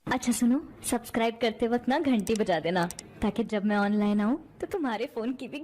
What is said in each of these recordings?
अच्छा सुनो, सब्सक्राइब करते वक्त ना घंटी बजा देना ताकि जब मैं ऑनलाइन आऊँ तो तुम्हारे फोन की भी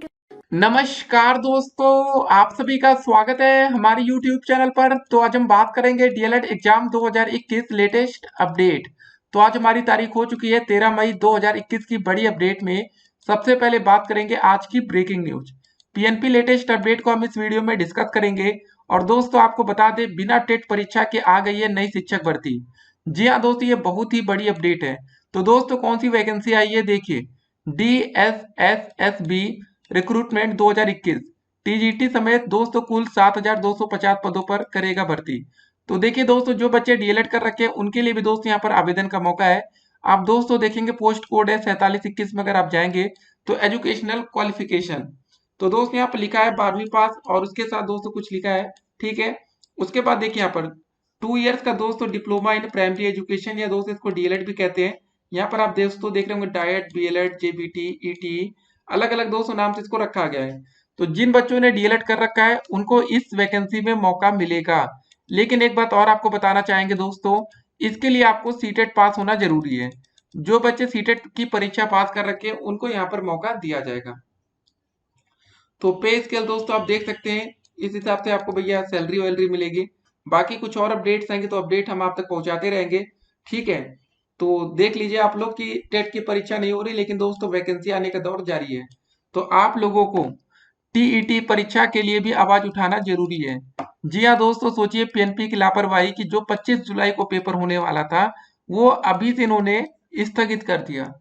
नमस्कार दोस्तों, आप सभी का स्वागत है हमारे YouTube चैनल पर। तो आज हम बात करेंगे डीएलएड एग्जाम 2021 लेटेस्ट अपडेट। तो आज हमारी तारीख हो चुकी है 13 मई 2021 की बड़ी अपडेट में सबसे पहले बात करेंगे आज की breaking news. PNP latest update को हम इस वीडियो में डिस्कस करेंगे। और दोस्तों आपको बता दें, बिना टेट परीक्षा के आ गई है नई शिक्षक भर्ती। जी हाँ दोस्तों, ये बहुत ही बड़ी अपडेट है। तो दोस्तों कौन सी वैकेंसी आई है देखिए, DSSSB रिक्रूटमेंट 2021 टीजीटी समेत दोस्तों कुल 7250 पदों पर करेगा भर्ती। तो देखिए दोस्तों, जो बच्चे डीएलएड कर रखे हैं उनके लिए भी दोस्तों यहाँ पर आवेदन का मौका है। आप दोस्तों देखेंगे पोस्ट कोड है 4721 में, अगर आप जाएंगे तो एजुकेशनल क्वालिफिकेशन, तो दोस्तों यहाँ पर लिखा है 12वीं पास और उसके साथ दोस्तों कुछ लिखा है। ठीक है, उसके बाद देखिए यहाँ पर 2 इयर्स का दोस्तों डिप्लोमा इन प्राइमरी एजुकेशन, या दोस्तों इसको डीएलएड भी कहते हैं। यहाँ पर आप दोस्तों देख रहे होंगे डाइट, बीएलएड, जेबीटी, ईटी, अलग अलग दोस्तों नाम से इसको रखा गया है। तो जिन बच्चों ने डीएलएड कर रखा है उनको इस वैकेंसी में मौका मिलेगा। लेकिन एक बात और आपको बताना चाहेंगे दोस्तों, इसके लिए आपको सीटेट पास होना जरूरी है। जो बच्चे सीटेट की परीक्षा पास कर रखे हैं उनको यहाँ पर मौका दिया जाएगा। तो पे स्केल दोस्तों आप देख सकते हैं, इस हिसाब से आपको भैया सैलरी वैलरी मिलेगी। बाकी कुछ और अपडेट्स आएंगे तो अपडेट हम आप तक पहुंचाते रहेंगे। ठीक है, तो देख लीजिए आप लोग की टेट की परीक्षा नहीं हो रही, लेकिन दोस्तों वैकेंसी आने का दौर जारी है। तो आप लोगों को टीईटी परीक्षा के लिए भी आवाज उठाना जरूरी है। जी हाँ दोस्तों, सोचिए पीएनपी की लापरवाही की जो 25 जुलाई को पेपर होने वाला था वो अभी से इन्होंने स्थगित कर दिया।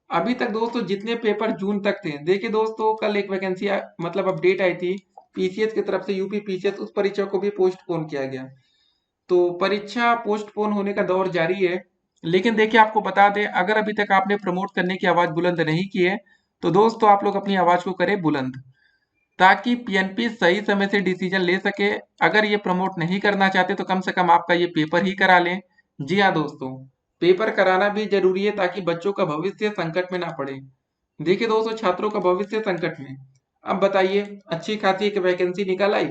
अभी तक दोस्तों जितने पेपर जून तक थे, देखिए दोस्तों कल एक वैकेंसी मतलब अपडेट आई थी पीसीएस की तरफ से, यूपी पीसीएस, उस परीक्षा को भी पोस्टपोन किया गया। तो परीक्षा पोस्टपोन होने का दौर जारी है। लेकिन देखिए आपको बता दें, अगर अभी तक आपने प्रमोट करने की आवाज बुलंद नहीं की है तो दोस्तों आप लोग अपनी आवाज को करें बुलंद, ताकि पीएनपी सही समय से डिसीजन ले सके। अगर ये प्रमोट नहीं करना चाहते तो कम से कम आपका ये पेपर ही करा लें। जी हाँ दोस्तों, पेपर कराना भी जरूरी है ताकि बच्चों का भविष्य संकट में ना पड़े। देखिए दोस्तों, छात्रों का भविष्य संकट में। अब बताइए, अच्छी खासी एक वैकेंसी निकल आई,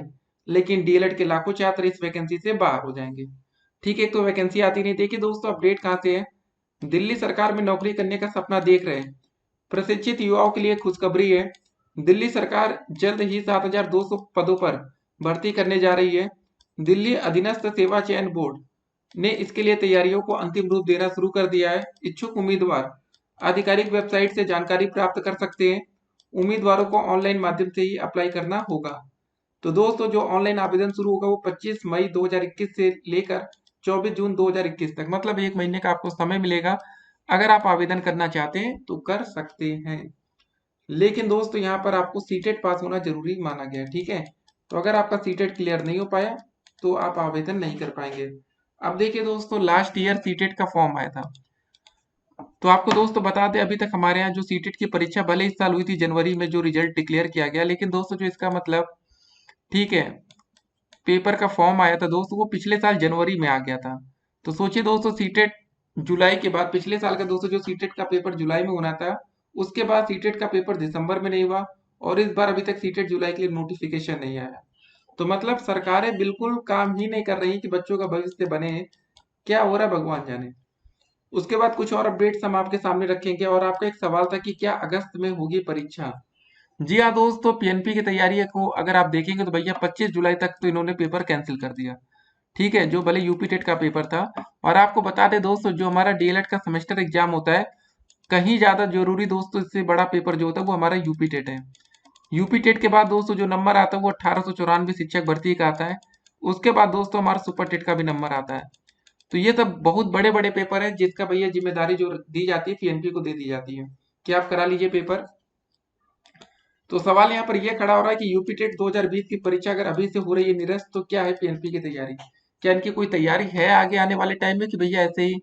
लेकिन डीएलएड के लाखों छात्र इस वैकेंसी से बाहर हो जाएंगे। ठीक है, तो वैकेंसी आती नहीं। देखिए दोस्तों अपडेट कहाँ से है, दिल्ली सरकार में नौकरी करने का सपना देख रहे हैं, प्रशिक्षित युवाओं के लिए खुशखबरी है। दिल्ली सरकार जल्द ही 7200 पदों पर भर्ती करने जा रही है। दिल्ली अधीनस्थ सेवा चयन बोर्ड ने इसके लिए तैयारियों को अंतिम रूप देना शुरू कर दिया है। इच्छुक उम्मीदवार आधिकारिक वेबसाइट से जानकारी प्राप्त कर सकते हैं। उम्मीदवारों को ऑनलाइन माध्यम से ही अप्लाई करना होगा। तो दोस्तों जो ऑनलाइन आवेदन शुरू होगा वो 25 मई 2021 से लेकर 24 जून 2021 तक, मतलब एक महीने का आपको समय मिलेगा। अगर आप आवेदन करना चाहते हैं तो कर सकते हैं। लेकिन दोस्तों यहाँ पर आपको सीटेट पास होना जरूरी माना गया है। ठीक है, तो अगर आपका सीटेट क्लियर नहीं हो पाया तो आप आवेदन नहीं कर पाएंगे। अब देखिए दोस्तों, लास्ट ईयर सीटेट का फॉर्म आया था। तो आपको दोस्तों बता दें, अभी तक हमारे यहाँ जो सीटेट की परीक्षा भले इस साल हुई थी जनवरी में, जो रिजल्ट डिक्लेयर किया गया, लेकिन दोस्तों जो इसका मतलब, ठीक है, पेपर का फॉर्म आया था दोस्तों वो पिछले साल जनवरी में आ गया था। तो सोचिए दोस्तों, सीटेट जुलाई के बाद, पिछले साल का दोस्तों जो सीटेट का पेपर जुलाई में होना था, उसके बाद सीटेट का पेपर दिसंबर में नहीं हुआ। और इस बार अभी तक सीटेट जुलाई के लिए नोटिफिकेशन नहीं आया। तो मतलब सरकारें बिल्कुल काम ही नहीं कर रही कि बच्चों का भविष्य बने। क्या हो रहा है भगवान जाने। उसके बाद कुछ और अपडेट्स हम आपके सामने रखेंगे। और आपका एक सवाल था कि क्या अगस्त में होगी परीक्षा। जी हाँ दोस्तों, पीएनपी की तैयारी को अगर आप देखेंगे तो भैया 25 जुलाई तक तो इन्होंने पेपर कैंसिल कर दिया। ठीक है, जो भले यूपी टेट का पेपर था। और आपको बता दें दोस्तों, जो हमारा डीएलएड का सेमेस्टर एग्जाम होता है, कहीं ज्यादा जरूरी दोस्तों इससे बड़ा पेपर जो होता है वो हमारा यूपी टेट है। यूपी टेट के बाद दोस्तों जो नंबर आता है वो 1894 शिक्षक भर्ती का आता है। उसके बाद दोस्तों हमारा सुपर टेट का भी नंबर आता है। तो ये सब बहुत बड़े बड़े पेपर है जिसका भैया जिम्मेदारी जो दी जाती है पीएनपी को दे दी जाती है कि आप करा लीजिए पेपर। तो सवाल यहाँ पर यह खड़ा हो रहा है कि यूपी टेट 2020 की परीक्षा अगर अभी से हो रही है निरस्त, तो क्या है पीएनपी की तैयारी। क्या इनकी कोई तैयारी है आगे आने वाले टाइम में, कि भैया ऐसे ही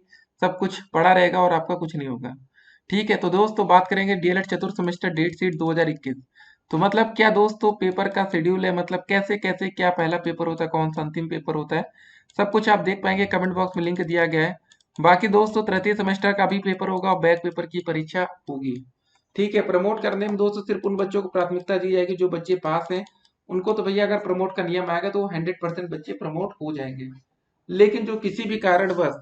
सब कुछ पड़ा रहेगा और आपका कुछ नहीं होगा। ठीक है, तो दोस्तों बात करेंगे डीएलएड चतुर्थ सेमेस्टर डेट शीट 2021। तो मतलब क्या दोस्तों पेपर का शेड्यूल है, मतलब कैसे कैसे क्या पहला पेपर होता है, कौन सा अंतिम पेपर होता है, सब कुछ आप देख पाएंगे। कमेंट बॉक्स में लिंक दिया गया है। बाकी दोस्तों तृतीय सेमेस्टर का भी पेपर होगा और बैक पेपर की परीक्षा होगी। ठीक है, प्रमोट करने में दोस्तों सिर्फ उन बच्चों को प्राथमिकता दी जाएगी जो बच्चे पास हैं। उनको तो भैया अगर प्रमोट का नियम आएगा तो 100% बच्चे प्रमोट हो जाएंगे। लेकिन जो किसी भी कारणवश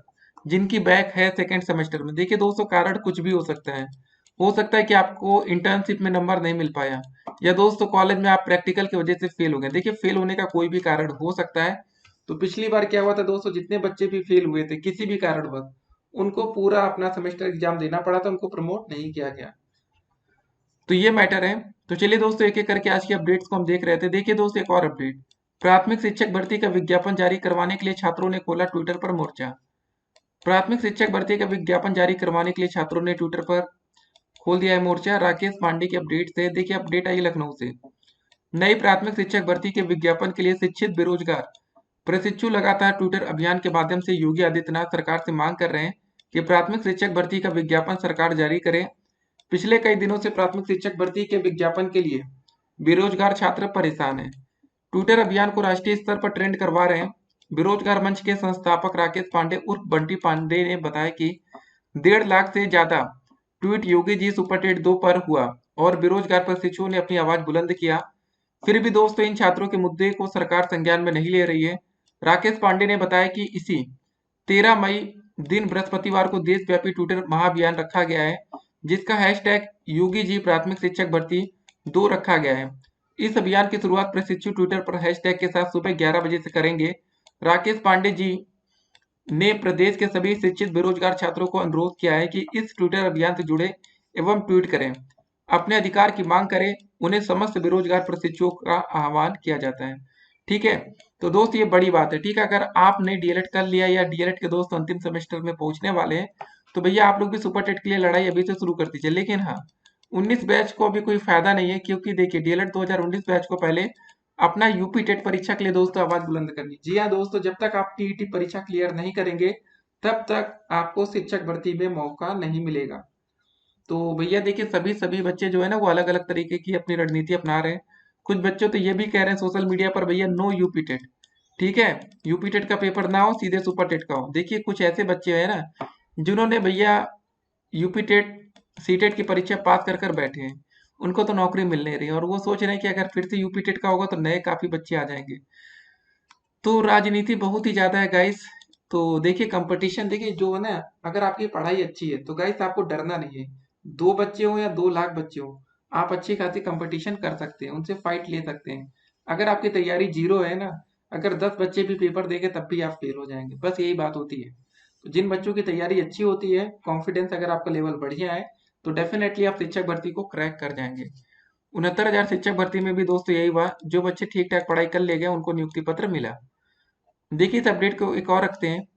जिनकी बैक है सेकेंड सेमेस्टर में। देखिए दोस्तों, कारण कुछ भी हो सकता है कि आपको इंटर्नशिप में नंबर नहीं मिल पाया, या दोस्तों कॉलेज में आप प्रैक्टिकल की वजह से फेल हो गए। देखिए फेल होने का कोई भी कारण हो सकता है। तो पिछली बार क्या हुआ था दोस्तों, जितने बच्चे भी फेल हुए थे किसी भी कारणवश, उनको पूरा अपना सेमेस्टर एग्जाम देना पड़ा था, उनको प्रमोट नहीं किया गया। तो ये मैटर है। तो चलिए दोस्तों, एक एक करके आज की अपडेट्स को हम देख रहे थे। देखिए दोस्तों, एक और अपडेट, प्राथमिक शिक्षक भर्ती का विज्ञापन जारी करवाने के लिए छात्रों ने खोला ट्विटर पर मोर्चा। प्राथमिक शिक्षक भर्ती का विज्ञापन जारी करवाने के लिए छात्रों ने ट्विटर पर खोल दिया है मोर्चा। राकेश पांडे की अपडेट से, देखिए अपडेट आई लखनऊ से। नई प्राथमिक शिक्षक भर्ती के विज्ञापन के लिए शिक्षित बेरोजगार प्रशिक्षु लगातार ट्विटर अभियान के माध्यम से योगी आदित्यनाथ सरकार से मांग कर रहे हैं कि प्राथमिक शिक्षक भर्ती का विज्ञापन सरकार जारी करे। पिछले कई दिनों से प्राथमिक शिक्षक भर्ती के विज्ञापन के लिए बेरोजगार छात्र परेशान हैं। ट्विटर अभियान को राष्ट्रीय स्तर पर ट्रेंड करवा रहे हैं। बेरोजगार मंच के संस्थापक राकेश पांडे उर्फ बंटी पांडे ने बताया कि 1.5 लाख से ज्यादा tweet Yogi ji super TET 2 पर हुआ और बेरोजगार प्रशिक्षुओं ने अपनी आवाज बुलंद किया। फिर भी दोस्तों इन छात्रों के मुद्दे को सरकार संज्ञान में नहीं ले रही है। राकेश पांडे ने बताया कि इसी 13 मई दिन बृहस्पतिवार को देशव्यापी ट्विटर महाअभियान रखा गया है, जिसका हैशटैग योगी जी प्राथमिक शिक्षक भर्ती 2 रखा गया है। इस अभियान की शुरुआत प्रशिक्षु ट्विटर पर हैशटैग के साथ सुबह 11 बजे से करेंगे। राकेश पांडे जी ने प्रदेश के सभी शिक्षित बेरोजगार छात्रों को अनुरोध किया है कि इस ट्विटर अभियान से जुड़े एवं ट्वीट करें, अपने अधिकार की मांग करें। उन्हें समस्त बेरोजगार प्रशिक्षुओं का आह्वान किया जाता है। ठीक है, तो दोस्त ये बड़ी बात है। ठीक है, अगर आपने डीएलएड कर लिया या डीएलएड के दोस्त अंतिम सेमेस्टर में पहुंचने वाले हैं, तो भैया आप लोग भी सुपर टेट के लिए लड़ाई अभी से शुरू कर दीजिए। लेकिन हाँ, 19 बैच को अभी कोई फायदा नहीं है, क्योंकि देखिए डीएलएड 2019 बैच को पहले अपना यूपी टेट परीक्षा के लिए दोस्तों आवाज बुलंद करनी। जी हाँ दोस्तों, जब तक आप टीईटी परीक्षा क्लियर नहीं करेंगे तब तक आपको शिक्षक भर्ती में मौका नहीं मिलेगा। तो भैया देखिए, सभी सभी बच्चे जो है ना, वो अलग अलग तरीके की अपनी रणनीति अपना रहे हैं। कुछ बच्चे तो ये भी कह रहे हैं सोशल मीडिया पर, भैया नो यूपी टेट। ठीक है, यूपी टेट का पेपर ना हो, सीधे सुपर टेट का हो। देखिए कुछ ऐसे बच्चे हैं ना, जिन्होंने भैया यूपी टेट सीटेट की परीक्षा पास कर कर बैठे हैं, उनको तो नौकरी मिल नहीं रही, और वो सोच रहे हैं कि अगर फिर से यूपी टेट का होगा तो नए काफी बच्चे आ जाएंगे। तो राजनीति बहुत ही ज्यादा है गाइस। तो देखिए कंपटीशन, देखिए जो है ना, अगर आपकी पढ़ाई अच्छी है तो गाइस आपको डरना नहीं है। 2 बच्चे हो या 2 लाख बच्चे हो, आप अच्छी खासी कंपटीशन कर सकते हैं, उनसे फाइट ले सकते हैं। अगर आपकी तैयारी जीरो है ना, अगर 10 बच्चे भी पेपर देंगे तब भी आप फेल हो जाएंगे, बस यही बात होती है। तो जिन बच्चों की तैयारी अच्छी होती है, कॉन्फिडेंस अगर आपका लेवल बढ़िया है, तो डेफिनेटली आप शिक्षक भर्ती को क्रैक कर जाएंगे। 69,000 शिक्षक भर्ती में भी दोस्तों यही हुआ, जो बच्चे ठीक ठाक पढ़ाई कर ले गए उनको नियुक्ति पत्र मिला। देखिए इस अपडेट को एक और रखते हैं।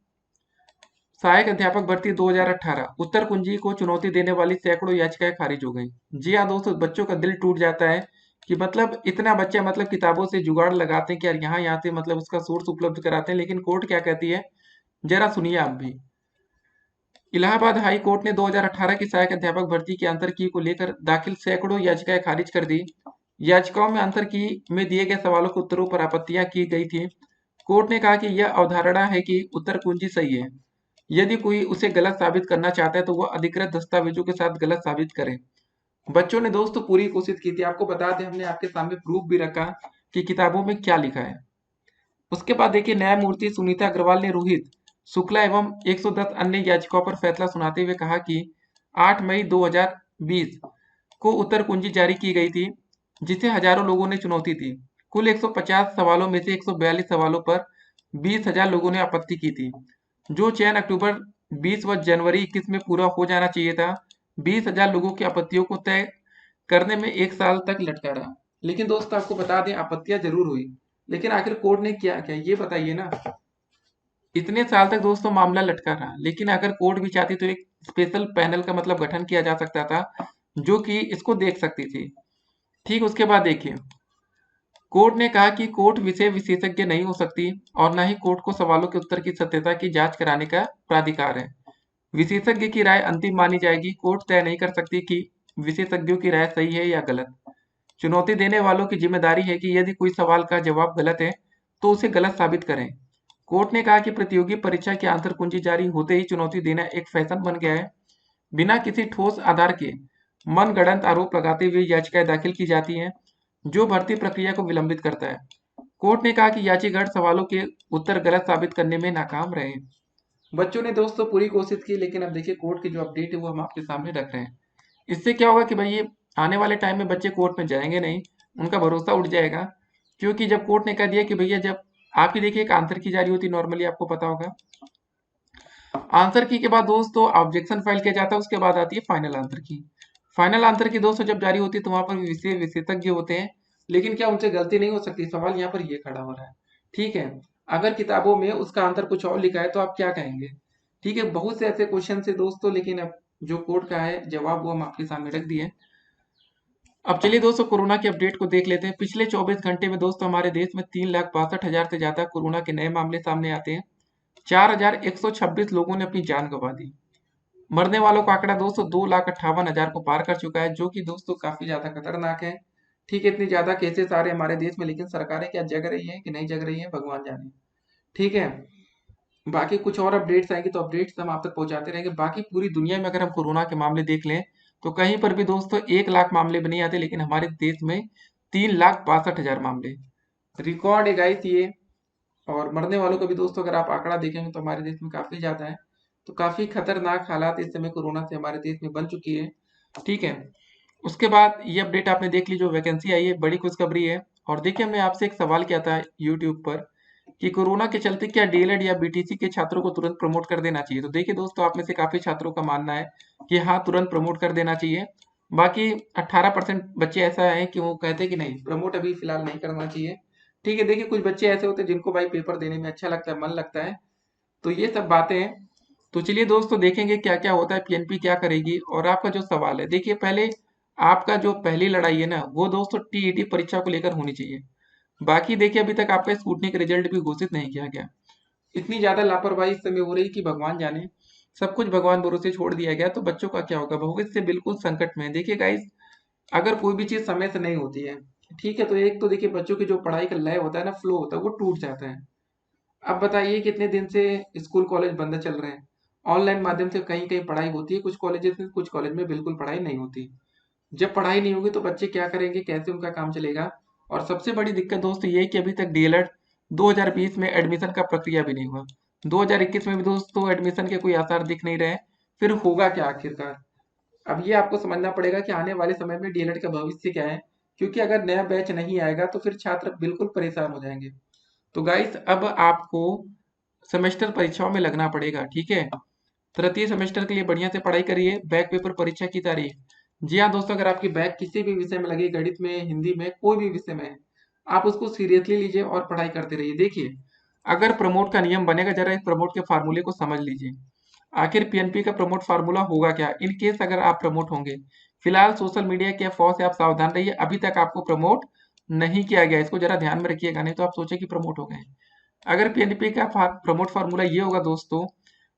सहायक अध्यापक भर्ती 2018, उत्तर कुंजी को चुनौती देने वाली सैकड़ों याचिकाएं खारिज हो गई। जी हाँ दोस्तों, बच्चों का दिल टूट जाता है कि मतलब इतना बच्चा मतलब किताबों से जुगाड़ लगाते हैं कि यार यहाँ से मतलब उसका सोर्स उपलब्ध कराते हैं, लेकिन कोर्ट क्या कहती है, जरा सुनिए आप भी। इलाहाबाद हाई कोर्ट ने 2018 की सहायक अध्यापक भर्ती की आंतर की को लेकर दाखिल सैकड़ों याचिकाएं खारिज कर दी। याचिकाओं में आंतर की में दिए गए सवालों के उत्तरों पर आपत्तियां की गई थी। कोर्ट ने कहा कि यह अवधारणा है कि उत्तर कुंजी सही है। यदि कोई उसे गलत साबित करना चाहता है तो वह अधिकृत दस्तावेजों के साथ गलत साबित करे। बच्चों ने दोस्तों पूरी कोशिश की थी, आपको बता दें हमने आपके सामने प्रूफ भी रखा कि किताबों में क्या लिखा है। उसके बाद देखिए न्यायमूर्ति सुनीता अग्रवाल ने रोहित शुक्ला एवं 110 अन्य याचिकाओं पर फैसला सुनाते हुए कहा कि 8 मई 2020 को उत्तर कुंजी जारी की गई थी, जिसे हजारों लोगों ने चुनौती दी। कुल 150 सवालों में से 142 सवालों पर 20,000 लोगों ने आपत्ति की थी। जो चयन अक्टूबर 20 व जनवरी 21 में पूरा हो जाना चाहिए था, 20,000 लोगों की आपत्तियों को तय करने में 1 साल तक लटका रहा। लेकिन दोस्त आपको बता दें, आपत्तियां जरूर हुई, लेकिन आखिर कोर्ट ने किया क्या, ये बताइए ना। इतने साल तक दोस्तों मामला लटका रहा, लेकिन अगर कोर्ट भी चाहती तो एक स्पेशल पैनल का मतलब गठन किया जा सकता था, जो कि इसको देख सकती थी। ठीक उसके बाद देखिए, कोर्ट ने कहा कि कोर्ट विषय विशेषज्ञ नहीं हो सकती और न ही कोर्ट को सवालों के उत्तर की सत्यता की जांच कराने का प्राधिकार है। विशेषज्ञ की राय अंतिम मानी जाएगी। कोर्ट तय नहीं कर सकती कि विशेषज्ञों की राय सही है या गलत। चुनौती देने वालों की जिम्मेदारी है कि यदि कोई सवाल का जवाब गलत है तो उसे गलत साबित करें। कोर्ट ने कहा कि प्रतियोगी परीक्षा की आंतर कुंजी जारी होते ही चुनौती देना एक फैशन बन गया है। बिना किसी ठोस आधार के मनगढ़ंत आरोप लगाते हुए याचिकाएं दाखिल की जाती हैं, जो भर्ती प्रक्रिया को विलंबित करता है। कोर्ट ने कहा कि याचिकागढ़ सवालों के उत्तर गलत साबित करने में नाकाम रहे। बच्चों ने दोस्तों पूरी कोशिश की, लेकिन अब देखिए कोर्ट की जो अपडेट है वो हम आपके सामने रख रहे हैं। इससे क्या होगा कि भाई ये आने वाले टाइम में बच्चे कोर्ट में जाएंगे नहीं, उनका भरोसा उठ जाएगा। क्योंकि जब कोर्ट ने कह दिया कि भैया, जब आपकी देखिए एक आंसर की जारी होती नॉर्मली, आपको पता होगा, आंसर की के बाद दोस्तों ऑब्जेक्शन फाइल किया जाता है, उसके बाद आती है फाइनल आंसर की। फाइनल आंसर की दोस्तों जब जारी होती है तो वहां पर विषय विशेषज्ञ होते हैं, लेकिन क्या उनसे गलती नहीं हो सकती? सवाल यहाँ पर ये खड़ा हो रहा है। ठीक है, अगर किताबों में उसका आंसर कुछ और लिखा है तो आप क्या कहेंगे? ठीक है, बहुत से ऐसे क्वेश्चन है दोस्तों, लेकिन अब जो कोर्ट का है जवाब वो हम आपके सामने रख दिए। अब चलिए दोस्तों कोरोना के अपडेट को देख लेते हैं। पिछले 24 घंटे में दोस्तों हमारे देश में 3,62,000 से ज्यादा कोरोना के नए मामले सामने आते हैं। 4,126 लोगों ने अपनी जान गंवा दी। मरने वालों का आंकड़ा दोस्तों 2,58,000 को पार कर चुका है, जो कि दोस्तों काफी ज्यादा खतरनाक है। ठीक है, इतनी ज्यादा केसेस आ रहे हैं हमारे देश में, लेकिन सरकारें क्या जग रही हैं कि नहीं जग रही हैं, भगवान जाने। ठीक है, बाकी कुछ और अपडेट्स आएंगे तो अपडेट्स हम आप तक पहुंचाते रहेंगे। बाकी पूरी दुनिया में अगर हम कोरोना के मामले देख लें तो कहीं पर भी दोस्तों 1 लाख मामले भी नहीं आते, लेकिन हमारे देश में 3,62,000 मामले रिकॉर्ड है गाइस ये। और मरने वालों का भी दोस्तों अगर आप आंकड़ा देखेंगे तो हमारे देश में काफी ज्यादा है। तो काफी खतरनाक हालात इस समय कोरोना से हमारे देश में बन चुकी है। ठीक है, उसके बाद ये अपडेट आपने देख ली, जो वैकेंसी आई है बड़ी खुशखबरी है। और देखिए, हमने आपसे एक सवाल किया था यूट्यूब पर कि कोरोना के चलते क्या डीएलएड या बीटीसी के छात्रों को तुरंत प्रमोट कर देना चाहिए। तो देखिए दोस्तों, आप में से काफी छात्रों का मानना है कि हाँ, तुरंत प्रमोट कर देना चाहिए। बाकी 18% बच्चे ऐसा है कि वो कहते हैं कि नहीं, प्रमोट अभी फिलहाल नहीं करना चाहिए। ठीक है, देखिए कुछ बच्चे ऐसे होते हैं जिनको भाई पेपर देने में अच्छा लगता है, मन लगता है। तो ये सब बातें हैं। तो चलिए दोस्तों देखेंगे क्या क्या होता है, पीएनपी क्या करेगी। और आपका जो सवाल है, देखिए पहले आपका जो पहली लड़ाई है ना, वो दोस्तों टीईटी परीक्षा को लेकर होनी चाहिए। बाकी देखिए अभी तक आपका स्कूटनी का रिजल्ट भी घोषित नहीं किया गया। इतनी ज्यादा लापरवाही इस समय हो रही कि भगवान जाने। सब कुछ भगवान भरोसे छोड़ दिया गया, तो बच्चों का क्या होगा? भविष्य बिल्कुल संकट में है। देखिए गाइस, अगर कोई भी चीज समय से नहीं होती है, ठीक है, तो एक तो देखिए बच्चों की जो पढ़ाई का लय होता है ना, फ्लो होता है, वो टूट जाता है। अब बताइए कितने दिन से स्कूल कॉलेज बंद चल रहे हैं। ऑनलाइन माध्यम से कहीं कहीं पढ़ाई होती है कुछ कॉलेजेस में, कुछ कॉलेज में बिल्कुल पढ़ाई नहीं होती। जब पढ़ाई नहीं होगी तो बच्चे क्या करेंगे, कैसे उनका काम चलेगा? और सबसे बड़ी दिक्कत दोस्तों ये है कि अभी तक डीएलएड 2020 में एडमिशन का प्रक्रिया भी नहीं हुआ। 2021 में भी दोस्तों एडमिशन के कोई आसार दिख नहीं रहे। फिर होगा क्या आखिरकार? अब ये आपको समझना पड़ेगा कि आने वाले समय में डीएलएड का भविष्य क्या है। क्योंकि अगर नया बैच नहीं आएगा तो फिर छात्र बिल्कुल परेशान हो जाएंगे। तो गाइस, अब आपको सेमेस्टर परीक्षाओं में लगना पड़ेगा। ठीक है, तृतीय सेमेस्टर के लिए बढ़िया से पढ़ाई करिए। बैक पेपर परीक्षा की तारीख, जी हाँ दोस्तों, अगर आपकी बैक किसी भी विषय में लगी, गणित में, हिंदी में, कोई भी विषय में है, आप उसको सीरियसली लीजिए और पढ़ाई करते रहिए। देखिए, अगर प्रमोट का नियम बनेगा, जरा इस प्रमोट के फार्मूले को समझ लीजिए। आखिर पीएनपी का प्रमोट फार्मूला होगा क्या इन केस अगर आप प्रमोट होंगे? फिलहाल सोशल मीडिया के अफवाह से आप सावधान रहिए, अभी तक आपको प्रमोट नहीं किया गया, इसको जरा ध्यान में रखिएगा, नहीं तो आप सोचे कि प्रमोट हो गए। अगर पीएनपी का प्रमोट फार्मूला ये होगा दोस्तों,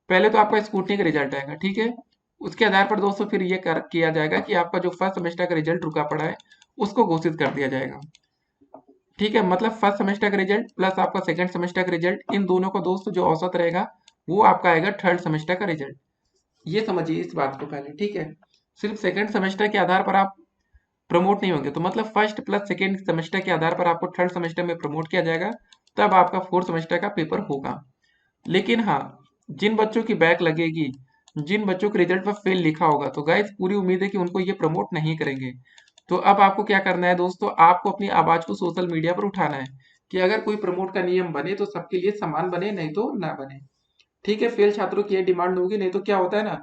पहले तो आपका स्कूटनी का रिजल्ट आएगा। ठीक है, उसके आधार पर दोस्तों फिर ये किया जाएगा कि आपका जो फर्स्ट सेमेस्टर का रिजल्ट रुका पड़ा है उसको घोषित कर दिया जाएगा। ठीक है, मतलब फर्स्ट सेमेस्टर का रिजल्ट प्लस आपका सेकंड सेमेस्टर का रिजल्ट, इन दोनों का दोस्तों जो औसत रहेगा वो आपका आएगा थर्ड सेमेस्टर का रिजल्ट। ये समझिए इस बात को पहले। ठीक है, सिर्फ सेकंड सेमेस्टर के आधार पर आप प्रमोट नहीं होंगे, तो मतलब फर्स्ट प्लस सेकंड सेमेस्टर के आधार पर आपको थर्ड सेमेस्टर में प्रमोट किया जाएगा, तब आपका फोर्थ सेमेस्टर का पेपर होगा। लेकिन हाँ, जिन बच्चों की बैक लगेगी, जिन बच्चों के रिजल्ट पर फेल लिखा होगा, तो गाइस पूरी उम्मीद है कि उनको ये प्रमोट नहीं करेंगे। तो अब आपको क्या करना है दोस्तों, आपको अपनी आवाज को सोशल मीडिया पर उठाना है कि अगर कोई प्रमोट का नियम बने तो सबके लिए समान बने, नहीं तो ना बने। ठीक है, फेल छात्रों की ये डिमांड होगी। नहीं तो क्या होता है ना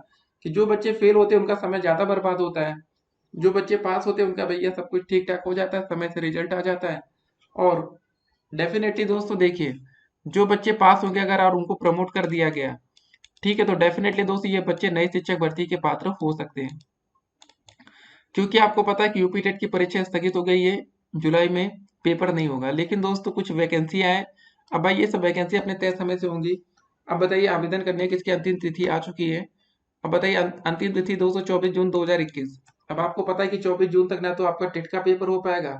कि जो बच्चे फेल होते हैं उनका समय ज्यादा बर्बाद होता है, जो बच्चे पास होते हैं उनका भैया सब कुछ ठीक ठाक हो जाता है, समय से रिजल्ट आ जाता है। और डेफिनेटली दोस्तों देखिए, जो बच्चे पास हो गए अगर और उनको प्रमोट कर दिया गया, ठीक है, तो डेफिनेटली दोस्तों ये बच्चे नई शिक्षक भर्ती के पात्र हो सकते हैं। क्योंकि आपको पता है कि यूपी टेट की परीक्षा स्थगित हो गई है, जुलाई में पेपर नहीं होगा। लेकिन दोस्तों कुछ वैकेंसियां हैं, अब भाई ये सब वैकेंसी अपने तय समय से होंगी। अब बताइए आवेदन करने की इसकी अंतिम तिथि आ चुकी है। अब बताइए अंतिम तिथि दोस्तों 24 जून 2021। अब आपको पता है कि 24 जून तक ना तो आपका टेट का पेपर हो पाएगा,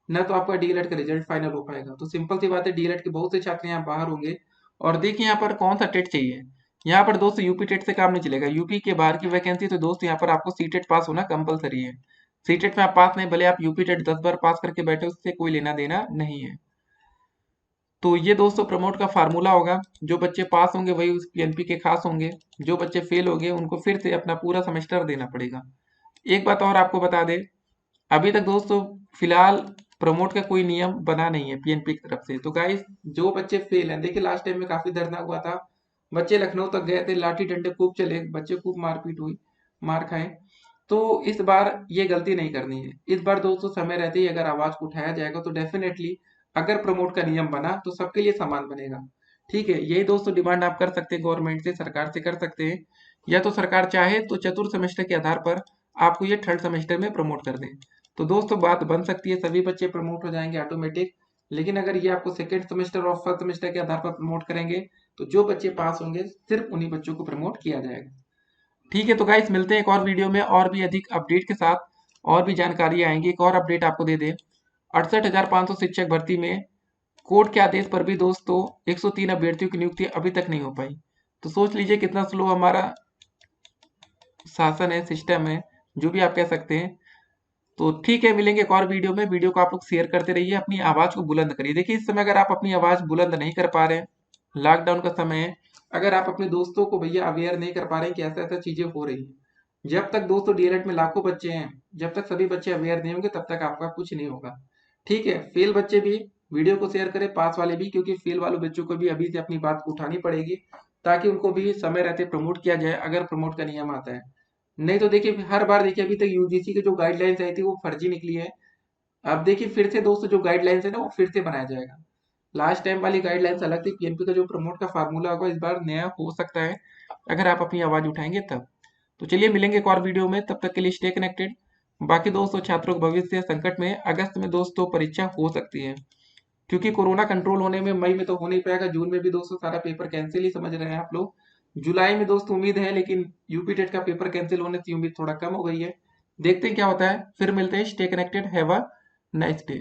ना तो आपका डीएलएड का रिजल्ट फाइनल हो पाएगा। तो सिंपल सी बात है, डीएलएड के बहुत से छात्र यहाँ बाहर होंगे। और देखिए यहाँ पर कौन सा टेट चाहिए, यहाँ पर दोस्तों यूपी टेट से काम नहीं चलेगा। यूपी के बाहर की वैकेंसी तो दोस्त यहाँ पर आपको सीटेट पास होना कंपलसरी है। सीटेट में आप पास नहीं, भले आप यूपी टेट 10 बार पास करके बैठे, उससे कोई लेना देना नहीं है। तो ये दोस्तों प्रमोट का फार्मूला होगा। जो बच्चे पास होंगे वही उस पीएनपी के खास होंगे, जो बच्चे फेल हो गए उनको फिर से अपना पूरा सेमेस्टर देना पड़ेगा। एक बात और आपको बता दें, अभी तक दोस्तों फिलहाल प्रमोट का कोई नियम बना नहीं है पीएनपी की तरफ से। तो गाइस जो बच्चे फेल हैं, देखिए लास्ट टाइम में काफी दर्दनाक हुआ था, बच्चे लखनऊ तक गए थे, लाठी डंडे खूब चले, बच्चे खूब मारपीट हुई, मार खाए। तो इस बार ये गलती नहीं करनी है। इस बार दोस्तों समय रहते ही अगर आवाज को उठाया जाएगा तो डेफिनेटली अगर प्रमोट का नियम बना तो सबके लिए समान बनेगा। ठीक है, यही दोस्तों डिमांड आप कर सकते हैं गवर्नमेंट से, सरकार से कर सकते हैं। या तो सरकार चाहे तो चतुर्थ सेमेस्टर के आधार पर आपको ये थर्ड सेमेस्टर में प्रमोट कर दें, तो दोस्तों बात बन सकती है, सभी बच्चे प्रमोट हो जाएंगे ऑटोमेटिक। लेकिन अगर ये आपको सेकेंड सेमेस्टर और फर्स्ट सेमेस्टर के आधार पर प्रमोट करेंगे तो जो बच्चे पास होंगे सिर्फ उन्हीं बच्चों को प्रमोट किया जाएगा। ठीक है, तो गाइस मिलते हैं एक और वीडियो में और भी अधिक अपडेट के साथ, और भी जानकारी आएंगी। एक और अपडेट आपको दे दें, 68,500 शिक्षक भर्ती में कोर्ट के आदेश पर भी दोस्तों 103 अभ्यर्थियों की नियुक्ति अभी तक नहीं हो पाई। तो सोच लीजिए कितना स्लो हमारा शासन है, सिस्टम है, जो भी आप कह सकते हैं। तो ठीक है, मिलेंगे एक और वीडियो में। वीडियो को आप लोग शेयर करते रहिए, अपनी आवाज को बुलंद करिए। देखिए इस समय अगर आप अपनी आवाज बुलंद नहीं कर पा रहे हैं, लॉकडाउन का समय है, अगर आप अपने दोस्तों को भैया अवेयर नहीं कर पा रहे हैं कि ऐसा ऐसा चीजें हो रही है, जब तक दोस्तों डीएलएड में लाखों बच्चे हैं, जब तक सभी बच्चे अवेयर नहीं होंगे तब तक आपका कुछ नहीं होगा। ठीक है, फेल बच्चे भी वीडियो को शेयर करें, पास वाले भी, क्योंकि फेल वाले बच्चों को भी अभी से अपनी बात को उठानी पड़ेगी, ताकि उनको भी समय रहते प्रमोट किया जाए अगर प्रमोट का नियम आता है। नहीं तो देखिए हर बार देखिए अभी तक यूजीसी की जो गाइडलाइंस आई थी वो फर्जी निकली है। अब देखिए फिर से दोस्तों जो गाइडलाइंस है ना वो फिर से बनाया जाएगा। लास्ट टाइम वाली गाइडलाइंस अलग थी, पीएनपी का जो प्रमोट का फार्मूला होगा इस बार नया हो सकता है, अगर आप अपनी आवाज उठाएंगे तब। तो चलिए मिलेंगे एक और वीडियो में, तब तक के लिए स्टे कनेक्टेड। बाकी दोस्तों छात्रों का भविष्य संकट में, अगस्त में दोस्तों परीक्षा हो सकती है, क्योंकि कोरोना कंट्रोल होने में मई में तो हो नहीं पाएगा, जून में भी दोस्तों सारा पेपर कैंसिल ही समझ रहे हैं आप लोग। जुलाई में दोस्तों उम्मीद है, लेकिन यूपी टेट का पेपर कैंसिल होने से उम्मीद थोड़ा कम हो गई है। देखते हैं क्या होता है, फिर मिलते हैं। Stay connected, have a nice day.